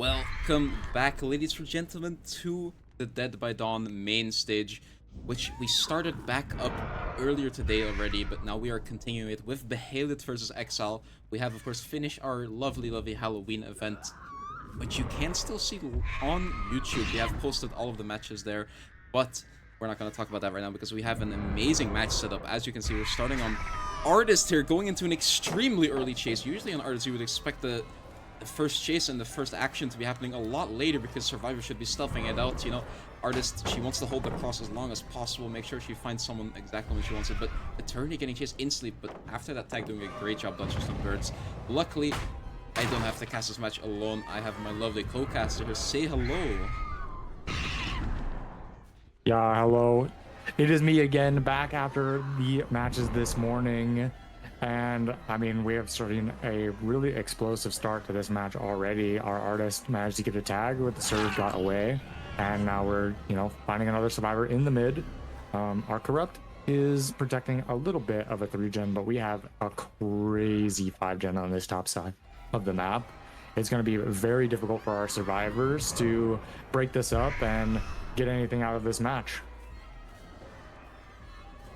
Welcome back, ladies and gentlemen, to the Dead by Dawn main stage, which we started back up earlier today already, but now we are continuing it with Behelit versus Exile. We have, of course, finished our lovely Halloween event, which you can still see on YouTube. We have posted all of the matches there, but we're not going to talk about that right now because we have an amazing match set up. As you can see, we're starting on Artist here, going into an extremely early chase. Usually on Artist, you would expect the first chase and the first action to be happening a lot later because Survivor should be stuffing it out, you know. Artist, she wants to hold the cross as long as possible, make sure she finds someone exactly when she wants it, but Eternity getting chased instantly, but after that tag doing a great job dodging some birds. Luckily, I don't have to cast this match alone. I have my lovely co-caster here. Say hello. Yeah, hello. It is me again, back after the matches this morning. And I mean, we have starting a really explosive start to this match already. Our Artist managed to get a tag with the surge got away. And now we're, finding another survivor in the mid. Our Corrupt is protecting a little bit of a 3-gen, but we have a crazy 5-gen on this top side of the map. It's going to be very difficult for our survivors to break this up and get anything out of this match.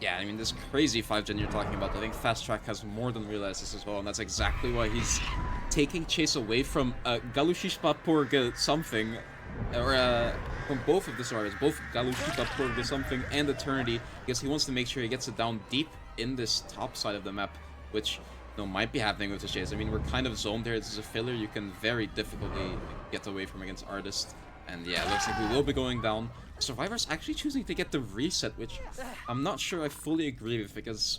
Yeah, I mean, this crazy 5-gen you're talking about, I think Fast Track has more than realized this as well, and that's exactly why he's taking chase away from Galushishpa Purga something, or from both of the survivors, both Galushishpa Purga something and Eternity, because he wants to make sure he gets it down deep in this top side of the map, which might be happening with the chase. I mean, we're kind of zoned here. This is a filler you can very difficultly get away from against Artist. And yeah, it looks like we will be going down. Survivor's actually choosing to get the reset, which I'm not sure I fully agree with, because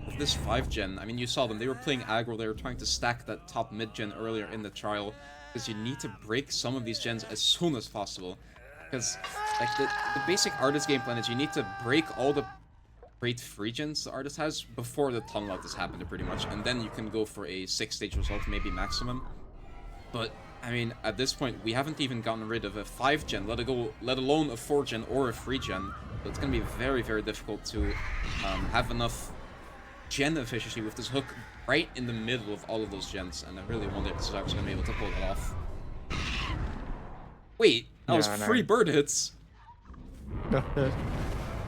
with this 5-gen, I mean, you saw them. They were playing aggro. They were trying to stack that top mid-gen earlier in the trial, because you need to break some of these gens as soon as possible. Because, like, the basic Artist game plan is you need to break all the great free gens the Artist has before the tunnel out has happened, pretty much. And then you can go for a 6-stage result, maybe maximum. But I mean, at this point, we haven't even gotten rid of a 5-gen, let alone a 4-gen or a 3-gen. So it's going to be very, very difficult to have enough gen efficiency with this hook right in the middle of all of those gens. And I really wonder if the Survivor's going to be able to pull that off. Wait, that was free bird hits.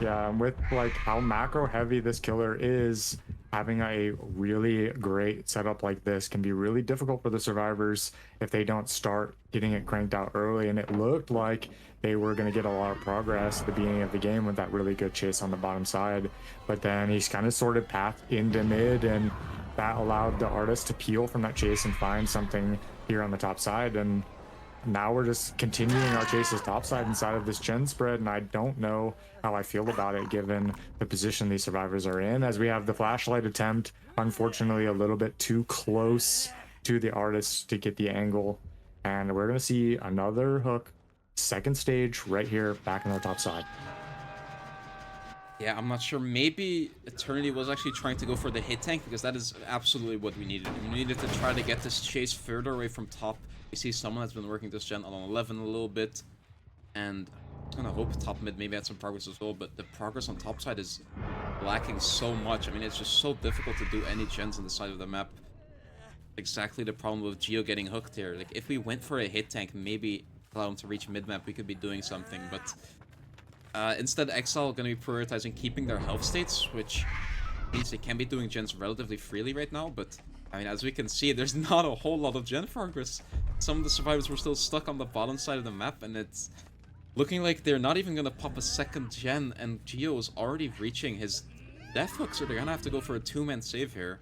Yeah, and with like how macro heavy this killer is, having a really great setup like this can be really difficult for the survivors if they don't start getting it cranked out early. And it looked like they were going to get a lot of progress at the beginning of the game with that really good chase on the bottom side. But then he's kind of sorted path into mid, and that allowed the Artist to peel from that chase and find something here on the top side. And now we're just continuing our chases topside inside of this gen spread, and I don't know how I feel about it given the position these survivors are in, as we have the flashlight attempt, unfortunately a little bit too close to the Artist to get the angle, and we're going to see another hook, second stage right here back on the top side. Yeah, I'm not sure. Maybe Eternity was actually trying to go for the hit tank, because that is absolutely what we needed. We needed to try to get this chase further away from top. We see someone has been working this gen on 11 a little bit, and I'm gonna hope top mid maybe had some progress as well, but the progress on top side is lacking so much. I mean, it's just so difficult to do any gens on the side of the map. Exactly the problem with Geo getting hooked here. Like, if we went for a hit tank, maybe allow him to reach mid map, we could be doing something, but instead, Exile going to be prioritizing keeping their health states, which means they can be doing gens relatively freely right now, but I mean, as we can see, there's not a whole lot of gen progress. Some of the survivors were still stuck on the bottom side of the map, and it's looking like they're not even going to pop a second gen, and Geo is already reaching his death hook, so they're going to have to go for a 2-man save here.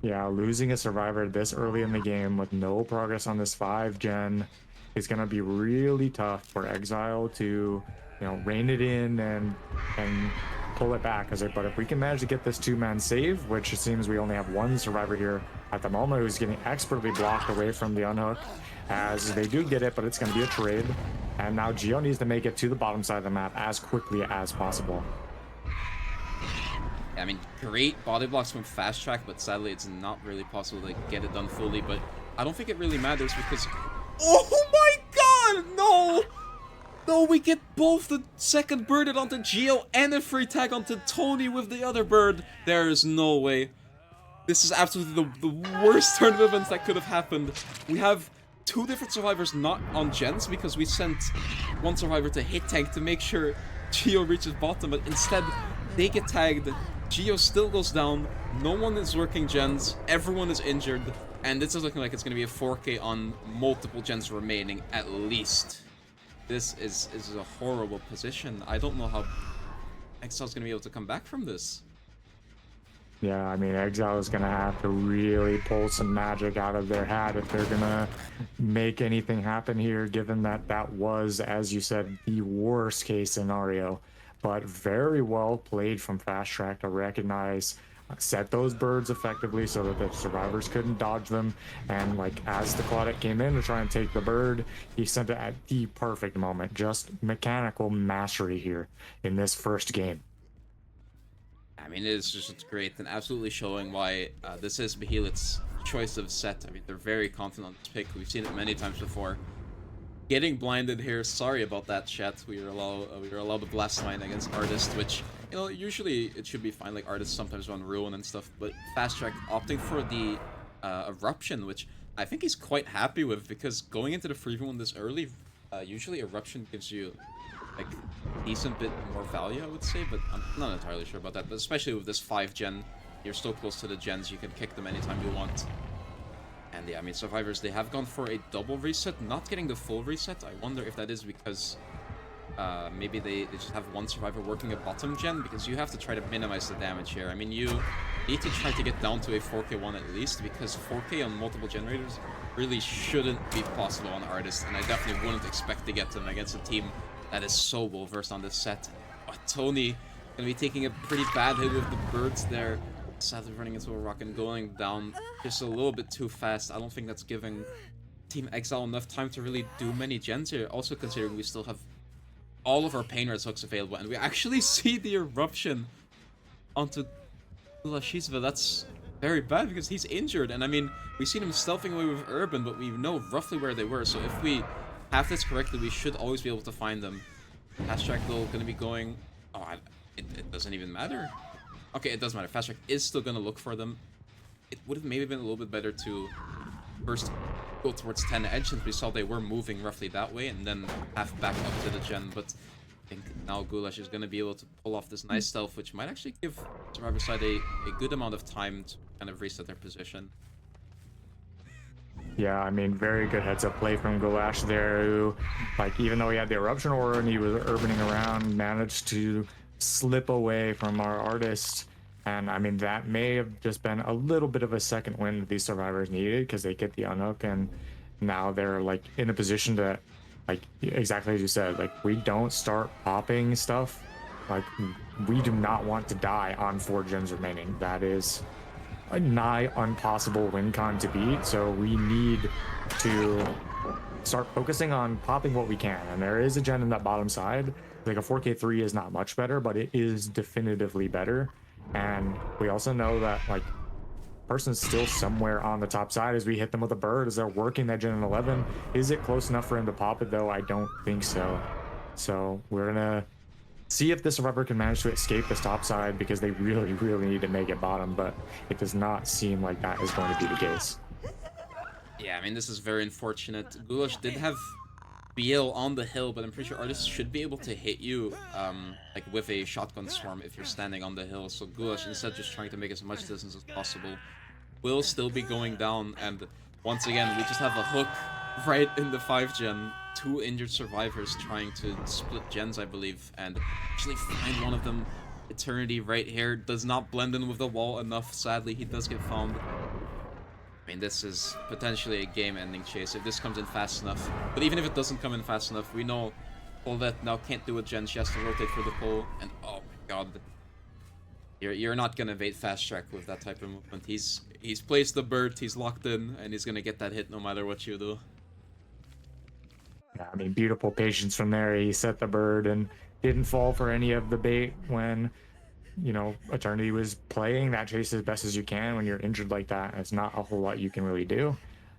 Yeah, losing a survivor this early in the game with no progress on this 5-gen is going to be really tough for Exile to, rein it in and pull it back. But if we can manage to get this 2-man save, which it seems we only have one survivor here at the moment who's getting expertly blocked away from the unhook, as they do get it, but it's going to be a trade. And now Geo needs to make it to the bottom side of the map as quickly as possible. I mean, great body blocks from Fast Track, but sadly it's not really possible to get it done fully, but I don't think it really matters because... Oh my god! No! No, we get both the second bird hit onto Geo and a free tag onto Tony with the other bird. There is no way. This is absolutely the worst turn of events that could have happened. We have two different survivors not on gens because we sent one survivor to hit tank to make sure Geo reaches bottom, but instead they get tagged. Geo still goes down. No one is working gens. Everyone is injured. And this is looking like it's going to be a 4K on multiple gens remaining at least. This is a horrible position. I don't know how Exile's going to be able to come back from this. Yeah, I mean, Exile is going to have to really pull some magic out of their hat if they're going to make anything happen here, given that that was, as you said, the worst case scenario. But very well played from Fast Track to recognize, set those birds effectively so that the survivors couldn't dodge them. And like as the Claudette came in to try and take the bird, he sent it at the perfect moment. Just mechanical mastery here in this first game. I mean, it's great and absolutely showing why this is Behelit's choice of set. I mean, they're very confident on this pick. We've seen it many times before. Getting blinded here. Sorry about that, chat. We were allowed to blast mine against Artist, which, you know, usually it should be fine. Like, Artists sometimes run Ruin and stuff, but Fast Track opting for the Eruption, which I think he's quite happy with, because going into the free roam this early, usually Eruption gives you like decent bit more value, I would say, but I'm not entirely sure about that. But especially with this 5 gen, you're so close to the gens, you can kick them anytime you want. And yeah, I mean, survivors, they have gone for a double reset, not getting the full reset. I wonder if that is because maybe they just have one survivor working a bottom gen, because you have to try to minimize the damage here. I mean, you need to try to get down to a 4K1 at least, because 4K on multiple generators really shouldn't be possible on Artists, and I definitely wouldn't expect to get them against a team that is so well versed on this set. Oh, Tony gonna be taking a pretty bad hit with the birds there. Sadly running into a rock and going down just a little bit too fast. I don't think that's giving Team Exile enough time to really do many gens here. Also considering we still have all of our Pain Red hooks available, and we actually see the Eruption onto Lashisva. That's very bad because he's injured, and I mean, we've seen him stealthing away with Urban, but we know roughly where they were, so if we have this correctly, we should always be able to find them. Fast Track though gonna be going... Oh, it doesn't even matter. Okay, it does matter. Fast Track is still gonna look for them. It would have maybe been a little bit better to first go towards 10 edge, since we saw they were moving roughly that way, and then half back up to the gen, but I think now Goulash is gonna be able to pull off this nice stealth, which might actually give Survivor Side a good amount of time to kind of reset their position. Yeah, I mean, very good heads-up play from Goulash there, who, like, even though he had the Eruption Aura and he was urbaning around, managed to slip away from our Artist. And, I mean, that may have just been a little bit of a second win that these survivors needed, because they get the unhook, and now they're, like, in a position to, like, exactly as you said, like, we don't start popping stuff. Like, we do not want to die on 4 gens remaining. That is a nigh impossible win con to beat, so we need to start focusing on popping what we can. And there is a gen in that bottom side. Like a 4K3 is not much better, but it is definitively better. And we also know that like person's still somewhere on the top side as we hit them with a bird as they're working that gen in 11. Is it close enough for him to pop it though? I don't think so. So we're gonna see if the survivor can manage to escape this top side, because they really need to make it bottom, but it does not seem like that is going to be the case. Yeah, I mean, this is very unfortunate. Goulash did have BL on the hill, but I'm pretty sure Artists should be able to hit you like with a shotgun swarm if you're standing on the hill. So Goulash, instead just trying to make as much distance as possible, will still be going down, and once again we just have a hook right in the 5 gen. 2 injured survivors trying to split gens, I believe, and actually find one of them. Eternity right here does not blend in with the wall enough. Sadly, he does get found. I mean, this is potentially a game-ending chase if this comes in fast enough. But even if it doesn't come in fast enough, we know Paulette now can't do a gen. She has to rotate for the pull, and oh my god. You're not gonna evade Fast Track with that type of movement. He's placed the bird, he's locked in, and he's gonna get that hit no matter what you do. Yeah, I mean, beautiful patience from there. He set the bird and didn't fall for any of the bait when, you know, Eternity was playing that chase as best as you can. When you're injured like that, it's not a whole lot you can really do.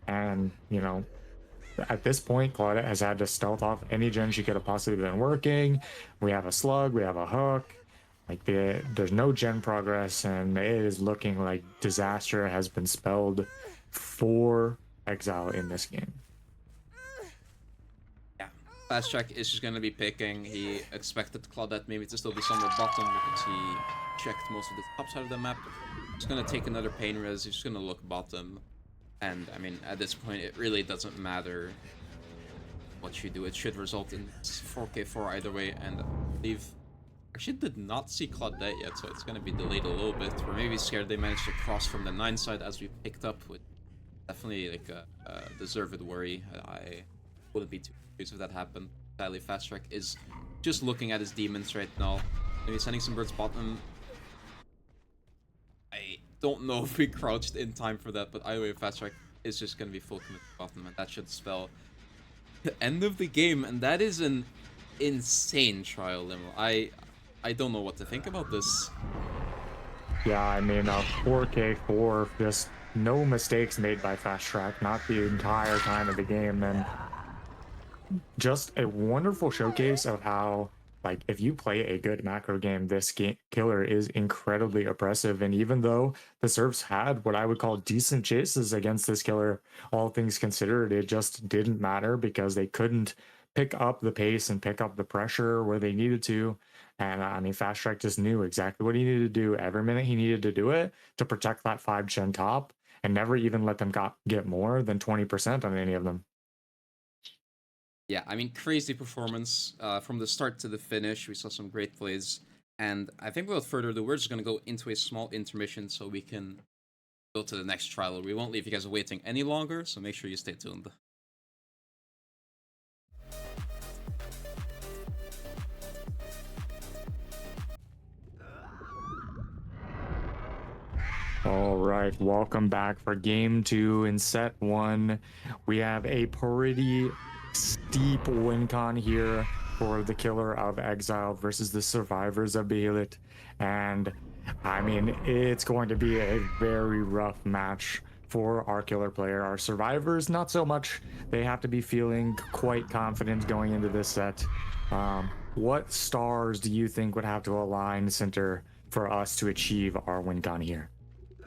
And, you know, at this point, Claudette has had to stealth off any gen she could have possibly been working. We have a slug, we have a hook. Like there's no gen progress, and it is looking like disaster has been spelled for Exile in this game. Yeah, Fast Track is just gonna be picking. He expected Claudette maybe to still be somewhere bottom because he checked most of the top side of the map. He's gonna take another pain res. He's just gonna look bottom, and I mean at this point it really doesn't matter what you do. It should result in 4k4 either way, and I believe actually did not see Claudette yet, so it's gonna be delayed a little bit. We're maybe scared they managed to cross from the 9 side as we picked up, with definitely like a deserved worry. I wouldn't be too confused if that happened. Sadly, Fast Track is just looking at his demons right now. Maybe sending some birds bottom. I don't know if we crouched in time for that, but either way, Fast Track is just gonna be full commit bottom, and that should spell the end of the game, and that is an insane trial limo. I don't know what to think about this. Yeah, I mean, 4k4, just no mistakes made by Fast Track, not the entire time of the game, and just a wonderful showcase of how, like, if you play a good macro game, this killer is incredibly oppressive. And even though the Serfs had what I would call decent chases against this killer, all things considered, it just didn't matter because they couldn't pick up the pace and pick up the pressure where they needed to. And I mean, Fast Track just knew exactly what he needed to do every minute he needed to do it to protect that 5 gen top, and never even let them get more than 20% on any of them. Yeah, I mean, crazy performance from the start to the finish. We saw some great plays, and I think without further ado, we're just gonna go into a small intermission so we can go to the next trial. We won't leave you guys waiting any longer, so make sure you stay tuned. All right, welcome back for game 2 in set 1. We have a pretty steep win con here for the killer of Exile versus the survivors of Behelit. And I mean, it's going to be a very rough match for our killer player. Our survivors, not so much. They have to be feeling quite confident going into this set. What stars do you think would have to align center for us to achieve our win con here?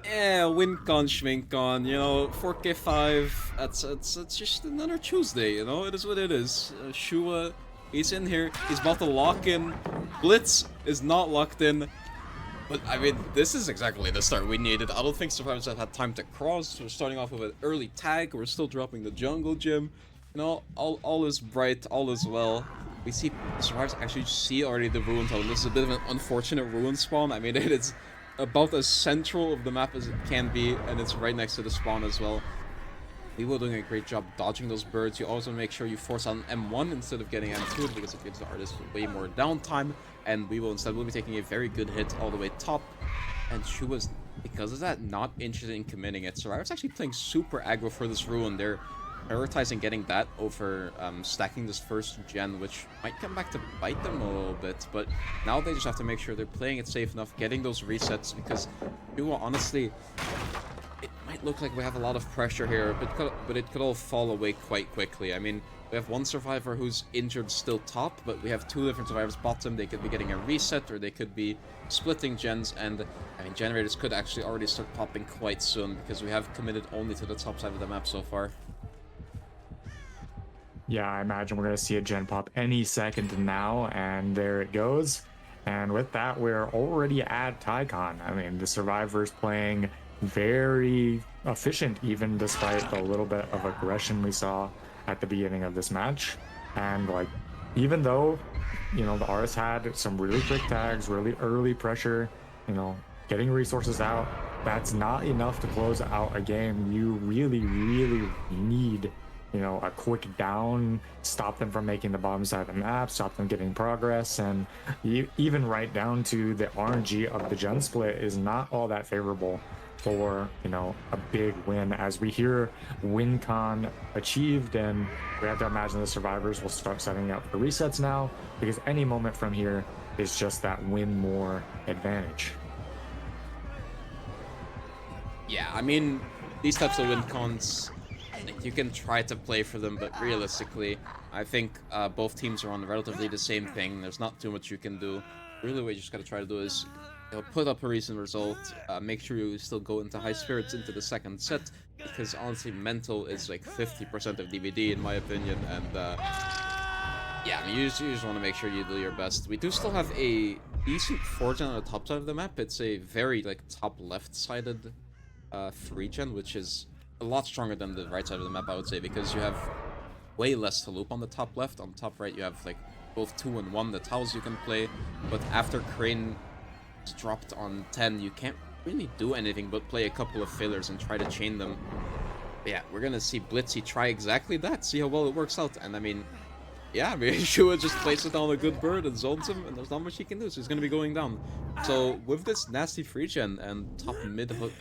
Yeah, win con, schwing con, you know, 4k5, that's just another Tuesday, you know, it is what it is. Shua, he's in here, he's about to lock in, Blitz is not locked in, but I mean, this is exactly the start we needed. I don't think survivors have had time to cross. We're starting off with an early tag, we're still dropping the jungle gym, you know, all is bright, all is well. We see survivors actually see already the ruin zone. This is a bit of an unfortunate ruin spawn. I mean, it is about as central of the map as it can be, and it's right next to the spawn as well. We were doing a great job dodging those birds. You also make sure you force on M1 instead of getting M2, because it gives the artist way more downtime, and we will instead be taking a very good hit all the way top. And she was, because of that, not interested in committing it. So I was actually playing super aggro for this ruin. They're prioritizing getting that over stacking this first gen, which might come back to bite them a little bit, but now they just have to make sure they're playing it safe enough, getting those resets, because you will honestly, it might look like we have a lot of pressure here, but it could all fall away quite quickly. I mean, we have one survivor who's injured still top, but we have 2 different survivors bottom. They could be getting a reset, or they could be splitting gens, and I mean, generators could actually already start popping quite soon, because we have committed only to the top side of the map so far. Yeah, I imagine we're going to see a gen pop any second now, and there it goes. And with that, we're already at Tycon. I mean, the survivors playing very efficient, even despite the little bit of aggression we saw at the beginning of this match. And like, even though, you know, the artists had some really quick tags, really early pressure, you know, getting resources out, that's not enough to close out a game. You really, really need, you know, a quick down, stop them from making the bottom side of the map, stop them getting progress, and even right down to the RNG of the gen split is not all that favorable for, you know, a big win. As we hear win con achieved, and we have to imagine the survivors will start setting up for resets now, because any moment from here is just that win more advantage. Yeah, I mean, these types of win cons, you can try to play for them, but realistically, I think both teams are on relatively the same thing. There's not too much you can do. really what you just gotta try to do is, put up a recent result, make sure you still go into high spirits into the second set, because honestly, mental is like 50% of DVD in my opinion, and yeah, I mean, you just want to make sure you do your best. We do still have a decent fortune on the top side of the map. It's a very, like, top left-sided free gen, which is a lot stronger than the right side of the map, I would say, because you have way less to loop on the top left. On the top right, you have, like, both 2 and 1, the towels you can play, but after Crane is dropped on 10, you can't really do anything but play a couple of fillers and try to chain them. But yeah, we're gonna see Blitzy try exactly that, see how well it works out, and I mean, yeah, I mean, Shua just places down a good bird and zones him, and there's not much he can do, so he's gonna be going down. So, with this nasty free gen and top mid hook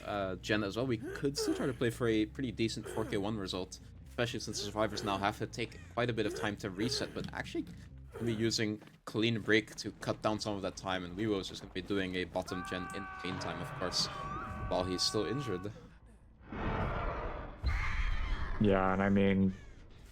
gen as well, we could still try to play for a pretty decent 4k1 result, especially since the survivors now have to take quite a bit of time to reset, but actually gonna be using clean break to cut down some of that time, and Weewo is just gonna be doing a bottom gen in the meantime, of course, while he's still injured. Yeah, and I mean,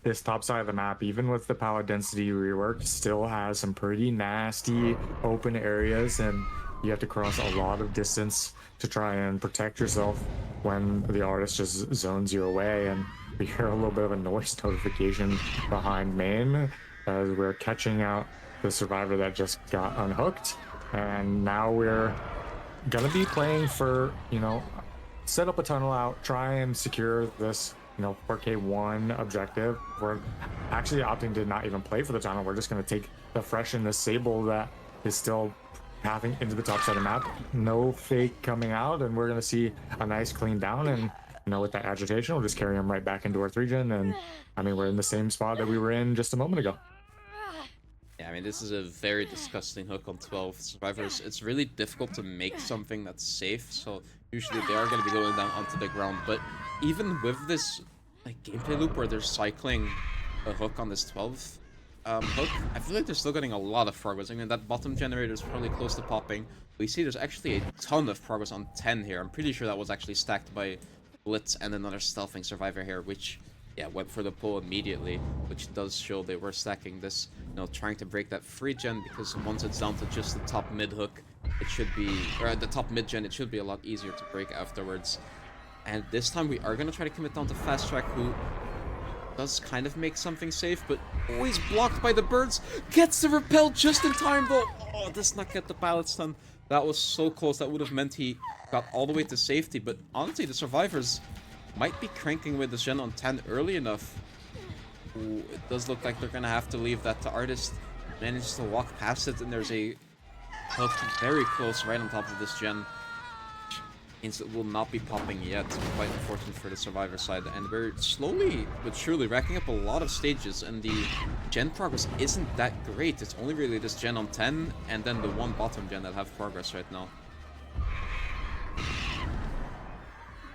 this top side of the map, even with the pallet density rework, still has some pretty nasty open areas, and you have to cross a lot of distance to try and protect yourself when the artist just zones you away. And we hear a little bit of a noise notification behind main as we're catching out the survivor that just got unhooked, and now we're gonna be playing for, set up a tunnel out, try and secure this, 4K1 objective. We're actually opting to not even play for the tunnel. We're just going to take the fresh and the Sable that is still pathing into the top side of the map. No fake coming out, and we're going to see a nice clean down. And, with that agitation, we'll just carry him right back into our 3-gen. And, I mean, we're in the same spot that we were in just a moment ago. Yeah, I mean, this is a very disgusting hook on 12 survivors. It's really difficult to make something that's safe, so usually they are going to be going down onto the ground. But even with this like gameplay loop where they're cycling a hook on this 12 hook, I feel like they're still getting a lot of progress. I mean, that bottom generator is probably close to popping. We see there's actually a ton of progress on 10 here. I'm pretty sure that was actually stacked by Blitz and another stealthing survivor here, which, yeah, went for the pull immediately, which does show they were stacking this, trying to break that free gen, because once it's down to just the top mid hook, it should be, or the top mid gen, it should be a lot easier to break afterwards. And this time we are going to try to commit down to Fast Track, who does kind of make something safe, but always blocked by the birds. Gets the repel just in time, though. Oh, does not get the pallet stun. That was so close. That would have meant he got all the way to safety. But honestly, the survivors might be cranking with the gen on 10 early enough. Ooh, it does look like they're going to have to leave that to Artist. Manages to walk past it, and there's a hook very close right on top of this gen. It will not be popping yet. Quite unfortunate for the survivor side, and we're slowly but surely racking up a lot of stages, and the gen progress isn't that great. It's only really this gen on 10 and then the one bottom gen that have progress right now.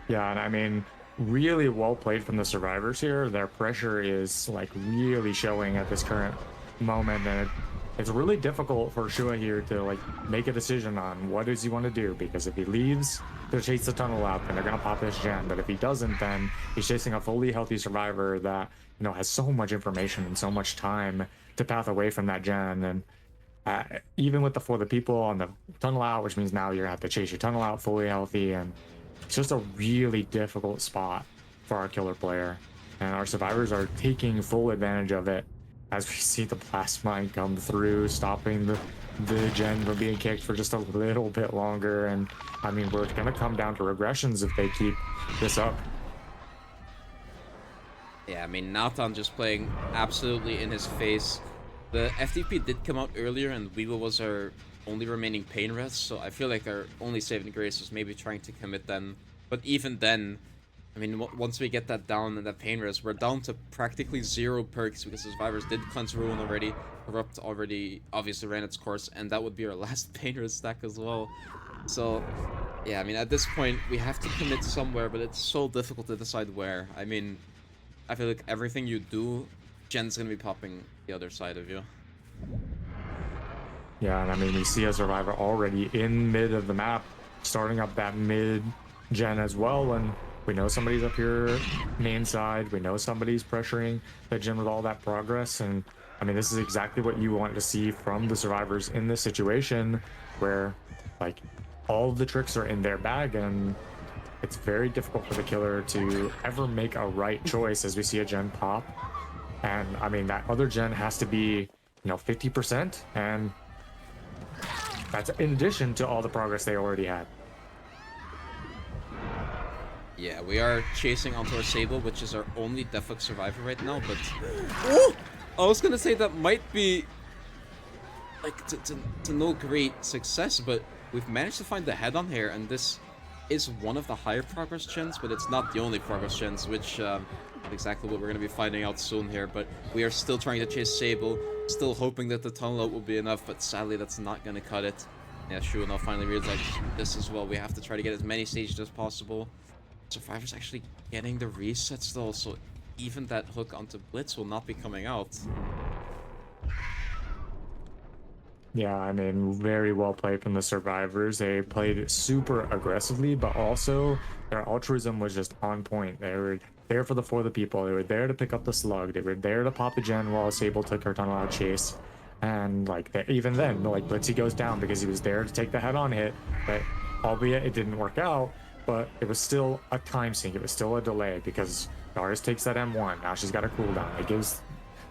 Yeah, and I mean, really well played from the survivors here. Their pressure is like really showing at this current moment, and it's really difficult for Shua here to like make a decision on what does he want to do, because if he leaves to chase the tunnel out, then they're gonna pop this gen. But if he doesn't, then he's chasing a fully healthy survivor that has so much information and so much time to path away from that gen. And even with for the people on the tunnel out, which means now you're gonna have to chase your tunnel out fully healthy, and it's just a really difficult spot for our killer player. And our survivors are taking full advantage of it as we see the blast mine come through, stopping the gen from being kicked for just a little bit longer. And I mean, we're gonna come down to regressions if they keep this up. Yeah, I mean, Nathan just playing absolutely in his face. The FTP did come out earlier, and Weeble was our only remaining pain rest, so I feel like our only saving grace was maybe trying to commit then. But even then, I mean, once we get that down and that pain rest, we're down to practically 0 perks, because the survivors did cleanse ruin already, corrupt already obviously ran its course, and that would be our last pain rest stack as well. So yeah, I mean, at this point we have to commit somewhere, but it's so difficult to decide where. I mean, I feel like everything you do, gen's gonna be popping the other side of you. Yeah, and I mean, we see a survivor already in mid of the map, starting up that mid gen as well, and we know somebody's up here main side. We know somebody's pressuring the gen with all that progress, and I mean, this is exactly what you want to see from the survivors in this situation where, like, all of the tricks are in their bag, and it's very difficult for the killer to ever make a right choice as we see a gen pop. And I mean, that other gen has to be, 50%, and that's in addition to all the progress they already had. Yeah, we are chasing onto our Sable, which is our only Deflux survivor right now, but... Oh! I was gonna say that might be... like, to no great success, but we've managed to find the head-on here, and this is one of the higher progress gens, but it's not the only progress gens, which is exactly what we're going to be finding out soon here. But we are still trying to chase Sable, still hoping that the tunnel out will be enough, but sadly that's not going to cut it. Yeah, sure enough, finally realized this as well. We have to try to get as many stages as possible. Survivor's actually getting the resets though, so even that hook onto Blitz will not be coming out. Yeah, I mean, very well played from the survivors. They played super aggressively, but also their altruism was just on point. They were there for the people. They were there to pick up the slug. They were there to pop the gen while Sable took her tunnel out chase. And like even then, like Blitzy goes down because he was there to take the head-on hit. But albeit it didn't work out, but it was still a time sink. It was still a delay because Darius takes that M1. Now she's got a cooldown. It gives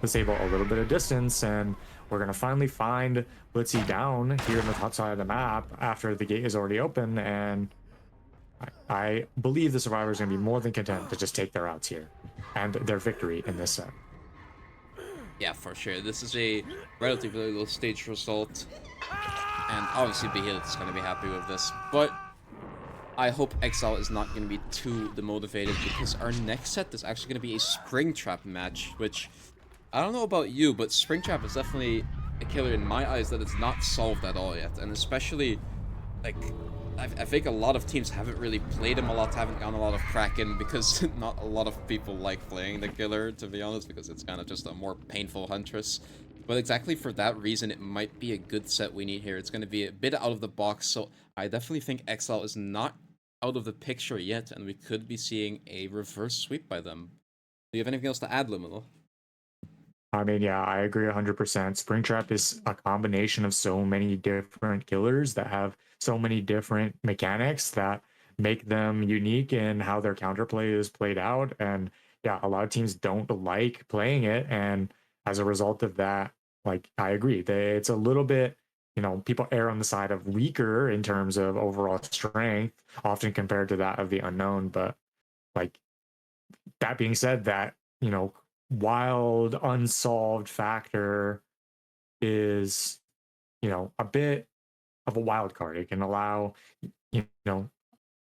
the Sable a little bit of distance, and we're gonna finally find Blitzy down here in the top side of the map after the gate is already open, and I believe the survivors are gonna be more than content to just take their outs here and their victory in this set. Yeah, for sure. This is a relatively low stage result, and obviously Behelit is going to be happy with this, but I hope Exile is not going to be too demotivated, because our next set is actually going to be a Springtrap match, which, I don't know about you, but Springtrap is definitely a killer in my eyes that it's not solved at all yet, and especially, like, I think a lot of teams haven't really played him a lot, haven't gotten a lot of crack in, because not a lot of people like playing the killer, to be honest, because it's kind of just a more painful huntress. But exactly for that reason, it might be a good set we need here. It's going to be a bit out of the box, so I definitely think Exile is not out of the picture yet, and we could be seeing a reverse sweep by them. Do you have anything else to add, Liminal? I mean, yeah, I agree 100%. Springtrap is a combination of so many different killers that have so many different mechanics that make them unique in how their counterplay is played out. And yeah, a lot of teams don't like playing it. And as a result of that, like, I agree. It's a little bit, people err on the side of weaker in terms of overall strength, often compared to that of the unknown. But like, that being said, that, wild unsolved factor is, a bit of a wild card. It can allow,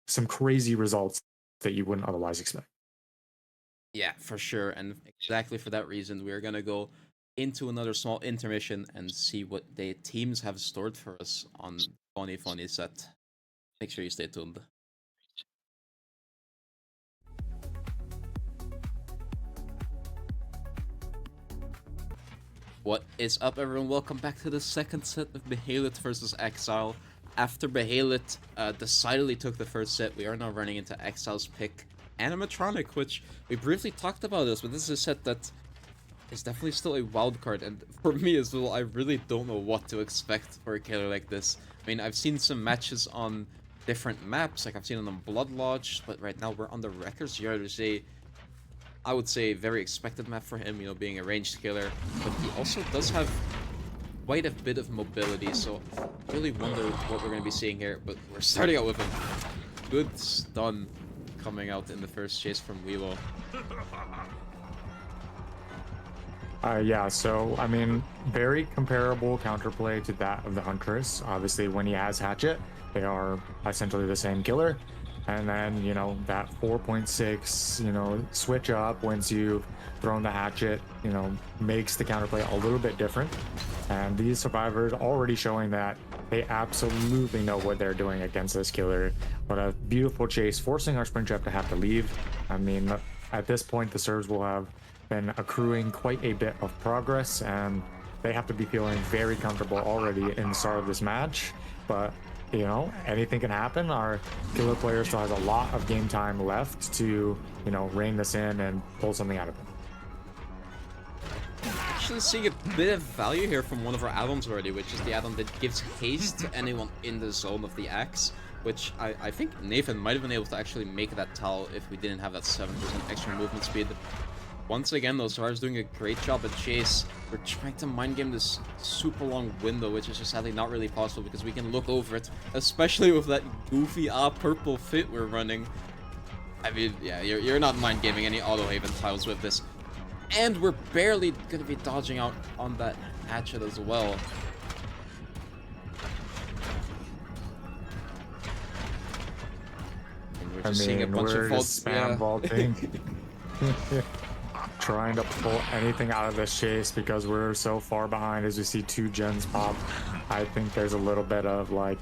some crazy results that you wouldn't otherwise expect. Yeah, for sure, and exactly for that reason, we are going to go into another small intermission and see what the teams have stored for us on Funny set. Make sure you stay tuned. What is up, everyone? Welcome back to the second set of Behelit versus Exile. After Behelit decidedly took the first set, we are now running into Exile's pick, Animatronic, which we briefly talked about this, but this is a set that is definitely still a wild card, and for me as well, I really don't know what to expect for a killer like this. I mean, I've seen some matches on different maps, like I've seen it on Blood Lodge, but right now we're on the Wreckers Yard, which is I would say, very expected map for him, being a ranged killer, but he also does have quite a bit of mobility, so I really wonder what we're going to be seeing here, but we're starting out with a good stun coming out in the first chase from Weebo. Yeah, so I mean, very comparable counterplay to that of the Huntress. Obviously, when he has Hatchet, they are essentially the same killer. And then, that 4.6, switch up once you've thrown the Hatchet, makes the counterplay a little bit different. And these survivors already showing that they absolutely know what they're doing against this killer. But a beautiful chase, forcing our Springtrap to have to leave. I mean, at this point, the Serbs will have been accruing quite a bit of progress, and they have to be feeling very comfortable already in the start of this match. But anything can happen. Our killer player still has a lot of game time left to rein this in and pull something out of it. actually seeing a bit of value here from one of our add-ons already, which is the add-on that gives haste to anyone in the zone of the axe, which I think Nathan might have been able to actually make that towel if we didn't have that 7% extra movement speed. Once again, though, Sarah's doing a great job at chase. We're trying to mind game this super long window, which is just sadly not really possible because we can look over it, especially with that goofy purple fit we're running. I mean, yeah, you're not mind gaming any auto haven tiles with this. And we're barely gonna be dodging out on that hatchet as well. And we're just seeing a bunch of faults. Spam vaulting. Trying to pull anything out of this chase because we're so far behind as we see 2 gens pop. I think there's a little bit of like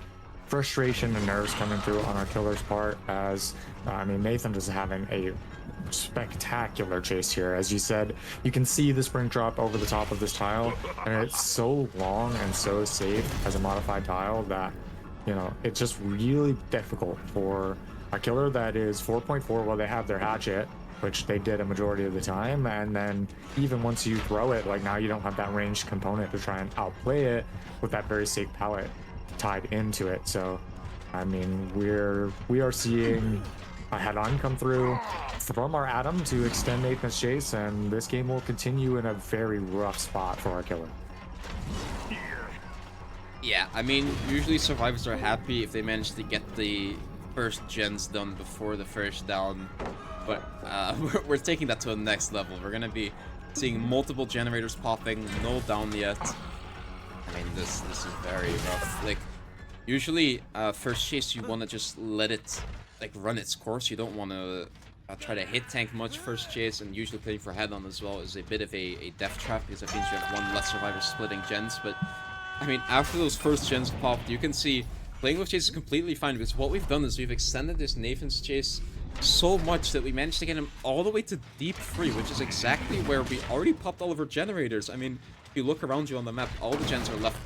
frustration and nerves coming through on our killer's part as I mean Nathan is having a spectacular chase here. As you said, you can see the spring drop over the top of this tile, and it's so long and so safe as a modified tile that, you know, it's just really difficult for a killer that is 4.4 while they have their hatchet, which they did a majority of the time, and then even once you throw it, like now you don't have that ranged component to try and outplay it with that very safe palette tied into it. So I mean, we are seeing a head-on come through from our Adam to extend Nathan's chase, and this game will continue in a very rough spot for our killer. Yeah, I mean, usually survivors are happy if they manage to get the first gens done before the first down, but we're taking that to the next level. We're gonna be seeing multiple generators popping, no down yet. I mean, this is very rough. Like, usually, first chase, you want to just let it, like, run its course. You don't want to try to hit tank much first chase, and usually playing for head-on as well is a bit of a death trap, because that means you have one less survivor splitting gens. But, I mean, after those first gens popped, you can see playing with chase is completely fine, because what we've done is we've extended this Nathan's chase so much that we managed to get him all the way to deep free, which is exactly where we already popped all of our generators. I mean, if you look around you on the map, all the gens are left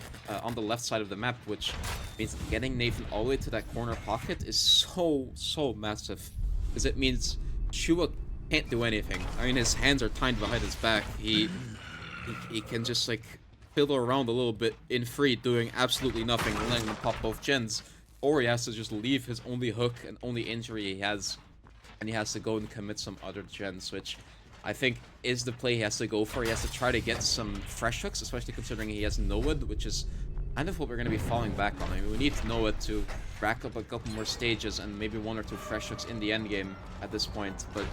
on the left side of the map, which means getting Nathan all the way to that corner pocket is so massive. Because it means Shua can't do anything. I mean, his hands are tied behind his back. He can just, like, fiddle around a little bit in free, doing absolutely nothing, and letting them pop both gens. Or he has to just leave his only hook and only injury he has, and he has to go and commit some other gens, which I think is the play he has to go for. He has to try to get some fresh hooks, especially considering he has Noed, which is kind of what we're going to be falling back on. I mean, we need Noed to rack up a couple more stages and maybe 1 or 2 fresh hooks in the end game at this point. But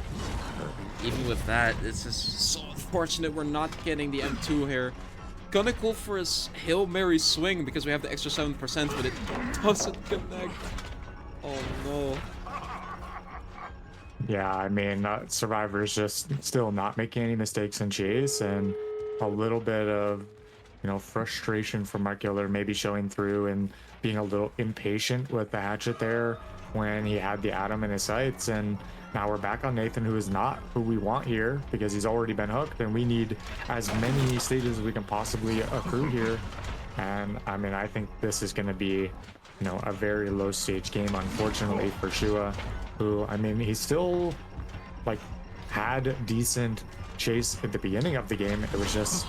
even with that, it's just so unfortunate we're not getting the M2 here. Gonna go for his Hail Mary swing because we have the extra 7%, but it doesn't connect. Oh no. Yeah, I mean, survivors just still not making any mistakes in chase, and a little bit of, you know, frustration from our killer maybe showing through and being a little impatient with the hatchet there when he had the Atom in his sights. And now we're back on Nathan, who is not who we want here because he's already been hooked, and we need as many stages as we can possibly accrue here. And I mean, I think this is going to be, you know, a very low stage game, unfortunately, for Shua, who, I mean, he still, like, had decent chase at the beginning of the game. It was just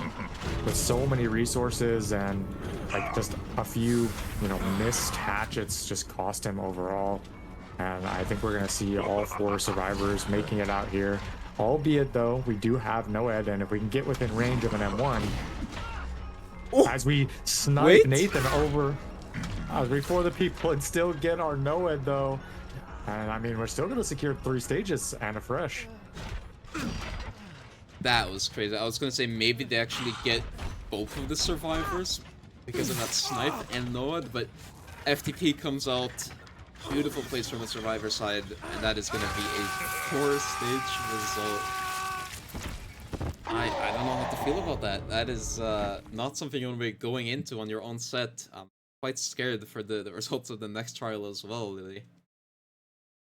with so many resources and, like, just a few, you know, missed hatchets just cost him overall. And I think we're going to see all 4 survivors making it out here. Albeit, though, we do have Noed, and if we can get within range of an M1, as we snipe Nathan over before the people and still get our Noed, though. And I mean, we're still going to secure 3 stages and a fresh. That was crazy. I was going to say maybe they actually get both of the survivors because of that snipe and Noed, but FTP comes out. Beautiful place from the survivor side, and that is going to be a 4-stage result. I don't know how to feel about that. That is not something you want to be going into on your own set. I'm quite scared for the results of the next trial as well, really.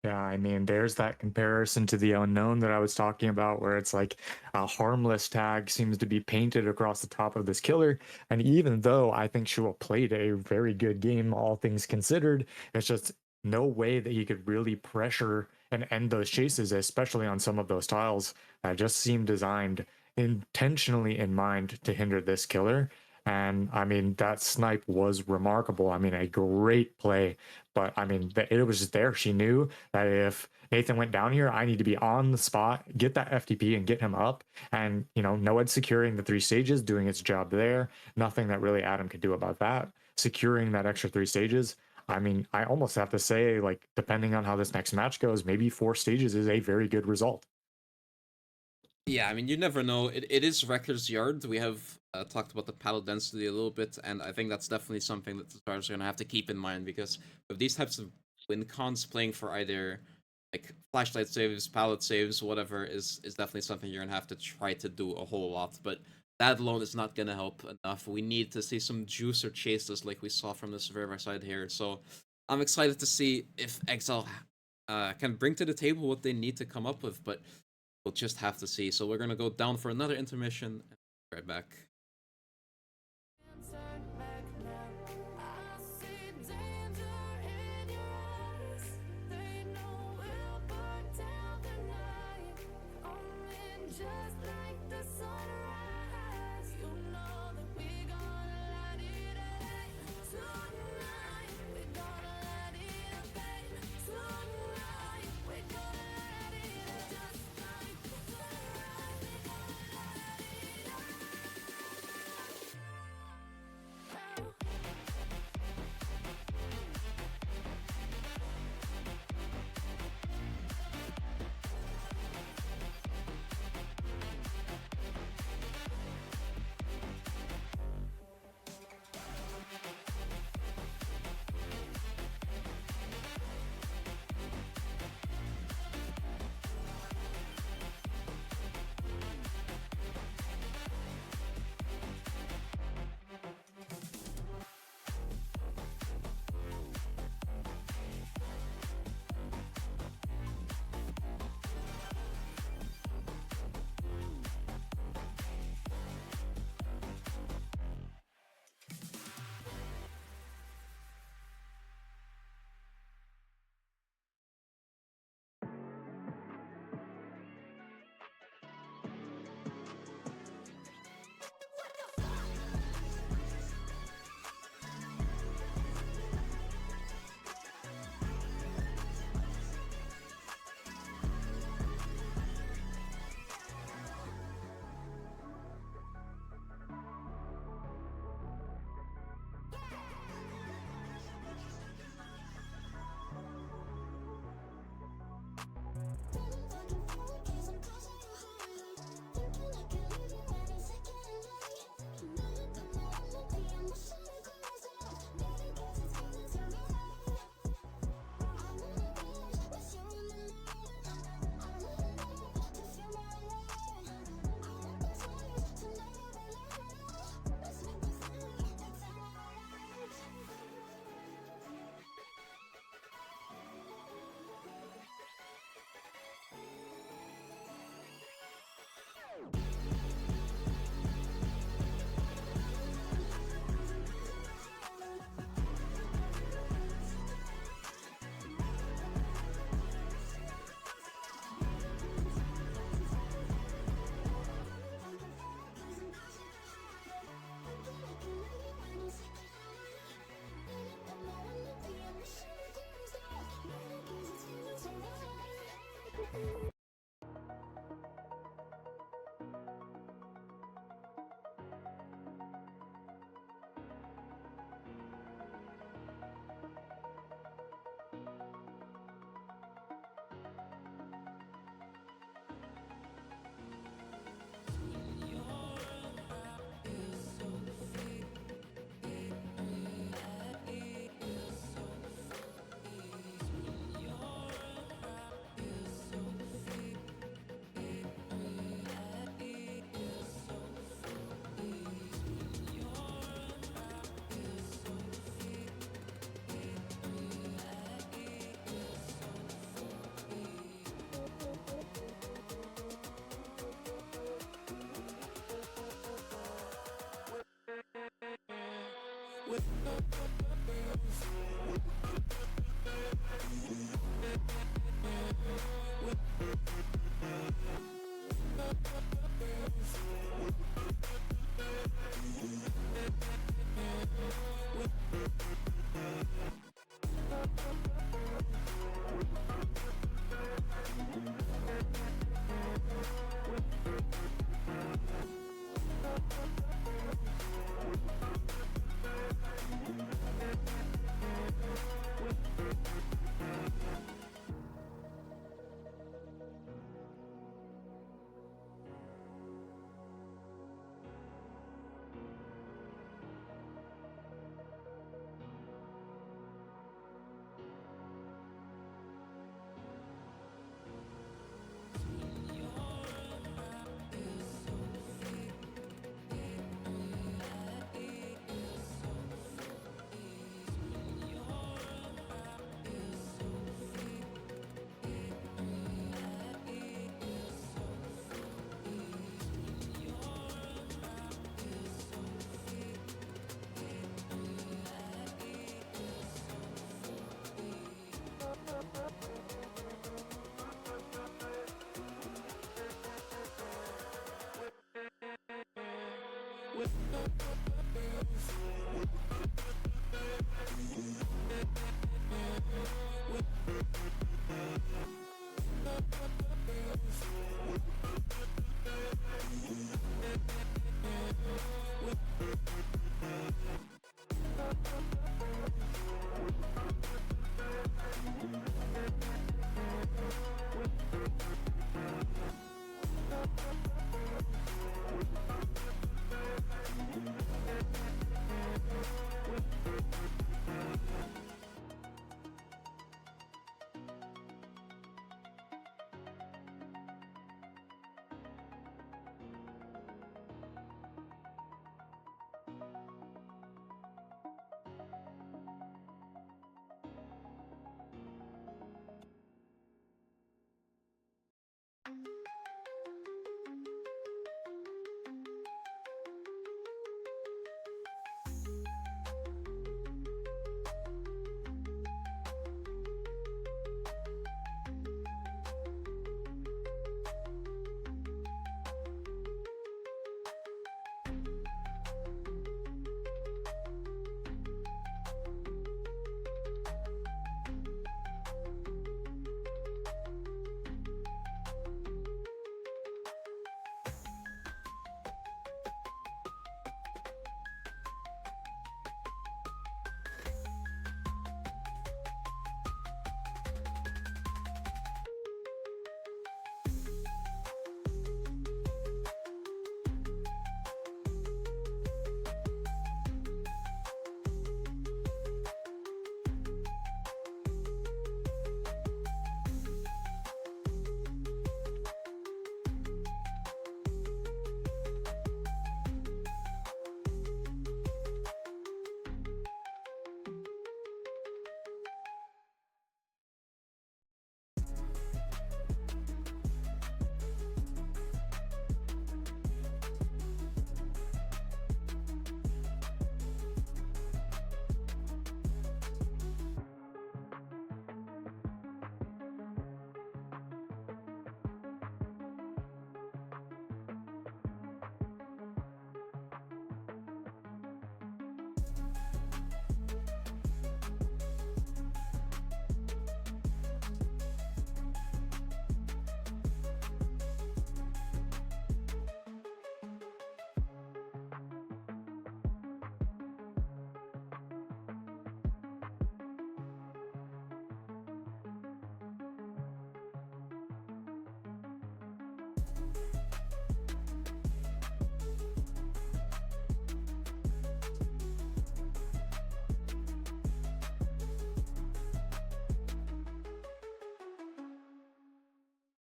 Yeah, I mean, there's that comparison to the unknown that I was talking about, where it's like a harmless tag seems to be painted across the top of this killer. And even though I think Shua played a very good game, all things considered, it's just no way that he could really pressure and end those chases, especially on some of those tiles that just seem designed intentionally in mind to hinder this killer. And I mean, that snipe was remarkable. I mean, a great play. But I mean, it was just there. She knew that if Nathan went down here, I need to be on the spot, get that FTP and get him up. And, you know, Noed securing the 3 stages, doing its job there. Nothing that really Adam could do about that. Securing that extra 3 stages. I mean, I almost have to say, like, depending on how this next match goes, maybe 4 stages is a very good result. Yeah, I mean, you never know. It is Wrecker's Yard. We have talked about the paddle density a little bit, and I think that's definitely something that the stars are going to have to keep in mind because with these types of win cons, playing for either like flashlight saves, pallet saves, whatever, is definitely something you're going to have to try to do a whole lot. But that alone is not going to help enough. We need to see some juice or chases like we saw from the Survivor side here. So I'm excited to see if Exile can bring to the table what they need to come up with, but we'll just have to see. So we're gonna go down for another intermission. And right back.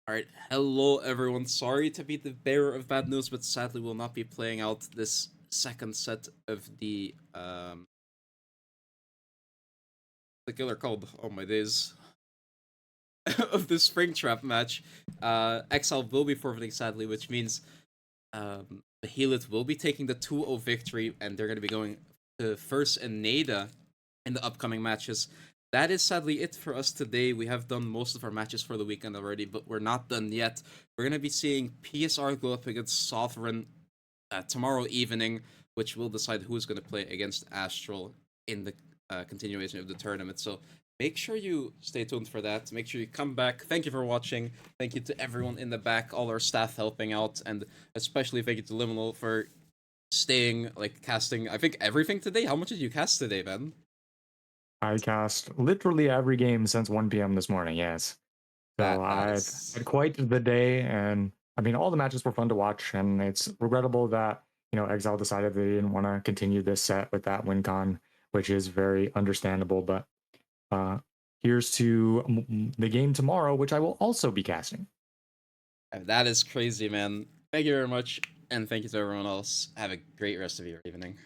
Alright, hello everyone. Sorry to be the bearer of bad news, but sadly will not be playing out this second set of the killer called, oh my days, of the Springtrap match. Exile will be forfeiting sadly, which means Behelit will be taking the 2-0 victory, and they're going to be going to first and Nada in the upcoming matches. That is sadly it for us today. We have done most of our matches for the weekend already, but we're not done yet. We're going to be seeing PSR go up against Sovereign tomorrow evening, which will decide who's going to play against Astral in the continuation of the tournament. So make sure you stay tuned for that. Make sure you come back. Thank you for watching. Thank you to everyone in the back, all our staff helping out, and especially thank you to Liminal for staying, like, casting, I think, everything today. How much did you cast today, Ben? I cast literally every game since 1 p.m. this morning. Yes. So That I've is had quite the day, and I mean, all the matches were fun to watch, and it's regrettable that Exile decided they didn't want to continue this set with that win con, which is very understandable. But uh, here's to the game tomorrow, which I will also be casting. that is crazy, man. Thank you very much, and thank you to everyone else. Have a great rest of your evening.